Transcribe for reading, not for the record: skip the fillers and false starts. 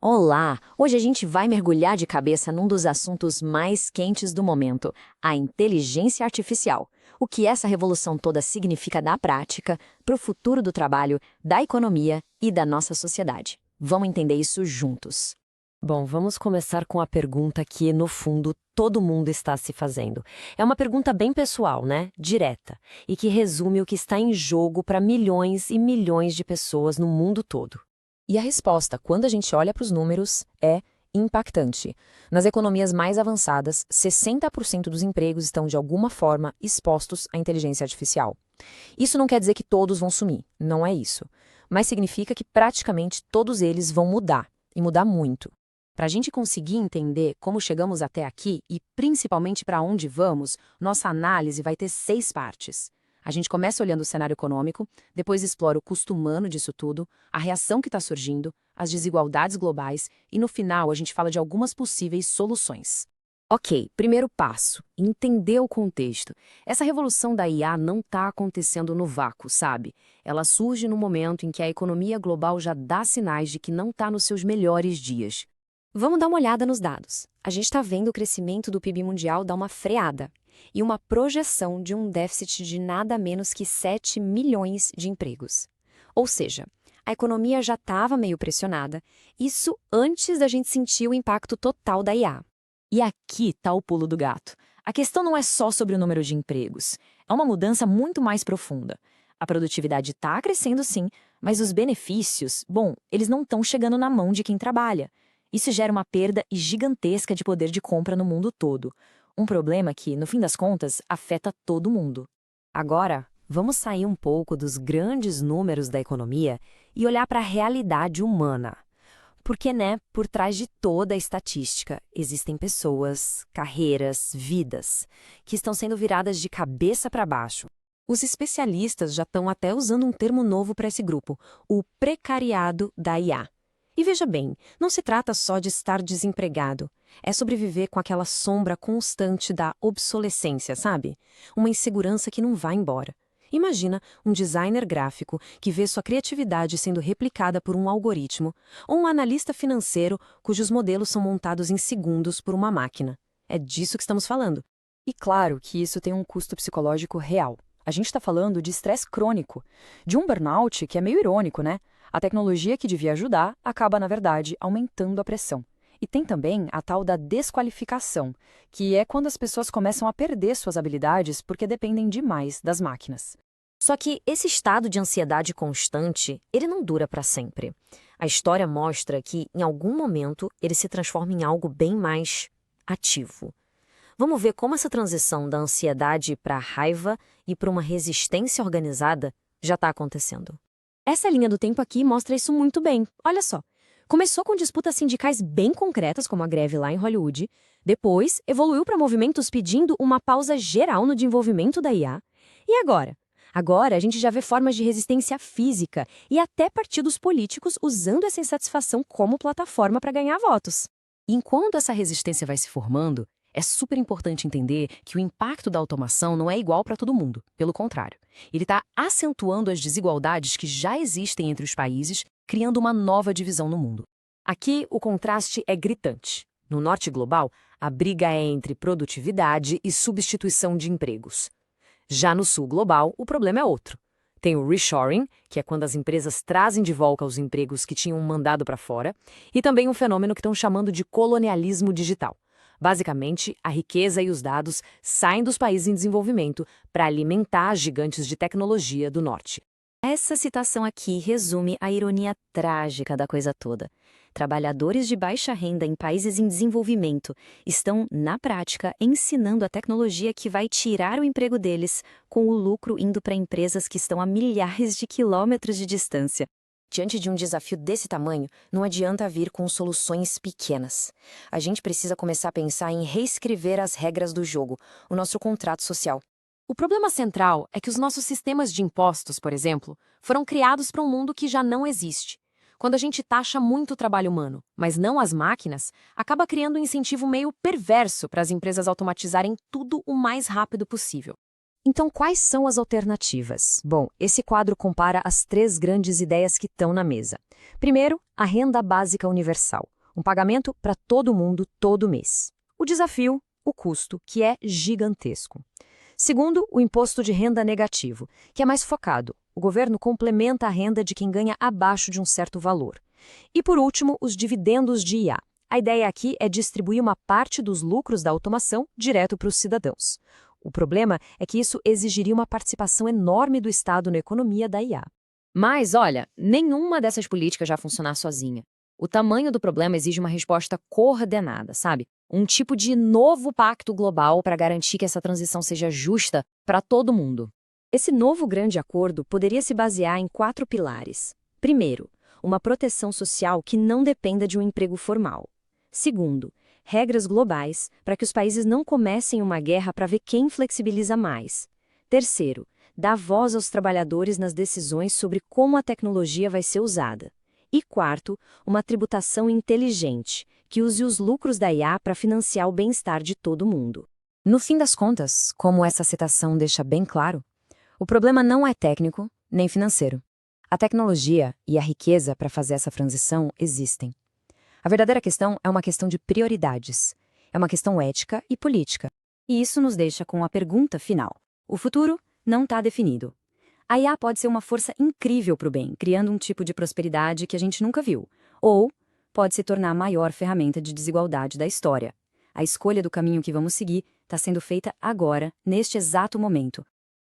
Olá! Hoje a gente vai mergulhar de cabeça num dos assuntos mais quentes do momento, a inteligência artificial. O que essa revolução toda significa na prática, para o futuro do trabalho, da economia e da nossa sociedade. Vamos entender isso juntos. Bom, vamos começar com a pergunta que, no fundo, todo mundo está se fazendo. É uma pergunta bem pessoal, né? Direta, e que resume o que está em jogo para milhões e milhões de pessoas no mundo todo. E a resposta, quando a gente olha para os números, é impactante. Nas economias mais avançadas, 60% dos empregos estão de alguma forma expostos à inteligência artificial. Isso não quer dizer que todos vão sumir, não é isso. Mas significa que praticamente todos eles vão mudar, e mudar muito. Para a gente conseguir entender como chegamos até aqui e principalmente para onde vamos, nossa análise vai ter 6 partes. A gente começa olhando o cenário econômico, depois explora o custo humano disso tudo, a reação que está surgindo, as desigualdades globais e no final a gente fala de algumas possíveis soluções. Ok, primeiro passo, entender o contexto. Essa revolução da IA não está acontecendo no vácuo, sabe? Ela surge no momento em que a economia global já dá sinais de que não está nos seus melhores dias. Vamos dar uma olhada nos dados. A gente está vendo o crescimento do PIB mundial dar uma freada e uma projeção de um déficit de nada menos que 7 milhões de empregos. Ou seja, a economia já estava meio pressionada, isso antes da gente sentir o impacto total da IA. E aqui está o pulo do gato. A questão não é só sobre o número de empregos, é uma mudança muito mais profunda. A produtividade está crescendo sim, mas os benefícios, bom, eles não estão chegando na mão de quem trabalha. Isso gera uma perda gigantesca de poder de compra no mundo todo. Um problema que, no fim das contas, afeta todo mundo. Agora, vamos sair um pouco dos grandes números da economia e olhar para a realidade humana. Porque, por trás de toda a estatística, existem pessoas, carreiras, vidas, que estão sendo viradas de cabeça para baixo. Os especialistas já estão até usando um termo novo para esse grupo, o precariado da IA. E veja bem, não se trata só de estar desempregado. É sobreviver com aquela sombra constante da obsolescência, sabe? Uma insegurança que não vai embora. Imagina um designer gráfico que vê sua criatividade sendo replicada por um algoritmo, ou um analista financeiro cujos modelos são montados em segundos por uma máquina. É disso que estamos falando. E claro que isso tem um custo psicológico real. A gente está falando de estresse crônico, de um burnout que é meio irônico, né? A tecnologia que devia ajudar acaba, na verdade, aumentando a pressão. E tem também a tal da desqualificação, que é quando as pessoas começam a perder suas habilidades porque dependem demais das máquinas. Só que esse estado de ansiedade constante, ele não dura para sempre. A história mostra que, em algum momento, ele se transforma em algo bem mais ativo. Vamos ver como essa transição da ansiedade para a raiva e para uma resistência organizada já está acontecendo. Essa linha do tempo aqui mostra isso muito bem. Olha só. Começou com disputas sindicais bem concretas, como a greve lá em Hollywood. Depois, evoluiu para movimentos pedindo uma pausa geral no desenvolvimento da IA. E agora? Agora, a gente já vê formas de resistência física e até partidos políticos usando essa insatisfação como plataforma para ganhar votos. Enquanto essa resistência vai se formando, é super importante entender que o impacto da automação não é igual para todo mundo. Pelo contrário, ele está acentuando as desigualdades que já existem entre os países, criando uma nova divisão no mundo. Aqui, o contraste é gritante. No norte global, a briga é entre produtividade e substituição de empregos. Já no sul global, o problema é outro. Tem o reshoring, que é quando as empresas trazem de volta os empregos que tinham mandado para fora, e também um fenômeno que estão chamando de colonialismo digital. Basicamente, a riqueza e os dados saem dos países em desenvolvimento para alimentar as gigantes de tecnologia do norte. Essa citação aqui resume a ironia trágica da coisa toda. Trabalhadores de baixa renda em países em desenvolvimento estão, na prática, ensinando a tecnologia que vai tirar o emprego deles, com o lucro indo para empresas que estão a milhares de quilômetros de distância. Diante de um desafio desse tamanho, não adianta vir com soluções pequenas. A gente precisa começar a pensar em reescrever as regras do jogo, o nosso contrato social. O problema central é que os nossos sistemas de impostos, por exemplo, foram criados para um mundo que já não existe. Quando a gente taxa muito o trabalho humano, mas não as máquinas, acaba criando um incentivo meio perverso para as empresas automatizarem tudo o mais rápido possível. Então, quais são as alternativas? Bom, esse quadro compara as 3 grandes ideias que estão na mesa. Primeiro, a renda básica universal, um pagamento para todo mundo todo mês. O desafio, o custo, que é gigantesco. Segundo, o imposto de renda negativo, que é mais focado. O governo complementa a renda de quem ganha abaixo de um certo valor. E por último, os dividendos de IA. A ideia aqui é distribuir uma parte dos lucros da automação direto para os cidadãos. O problema é que isso exigiria uma participação enorme do Estado na economia da IA. Mas, olha, nenhuma dessas políticas já funcionar sozinha. O tamanho do problema exige uma resposta coordenada, sabe? Um tipo de novo pacto global para garantir que essa transição seja justa para todo mundo. Esse novo grande acordo poderia se basear em 4 pilares. Primeiro, uma proteção social que não dependa de um emprego formal. Segundo, regras globais para que os países não comecem uma guerra para ver quem flexibiliza mais. Terceiro, dar voz aos trabalhadores nas decisões sobre como a tecnologia vai ser usada. E quarto, uma tributação inteligente, que use os lucros da IA para financiar o bem-estar de todo mundo. No fim das contas, como essa citação deixa bem claro, o problema não é técnico nem financeiro. A tecnologia e a riqueza para fazer essa transição existem. A verdadeira questão é uma questão de prioridades. É uma questão ética e política. E isso nos deixa com a pergunta final. O futuro não está definido. A IA pode ser uma força incrível para o bem, criando um tipo de prosperidade que a gente nunca viu. Ou pode se tornar a maior ferramenta de desigualdade da história. A escolha do caminho que vamos seguir está sendo feita agora, neste exato momento,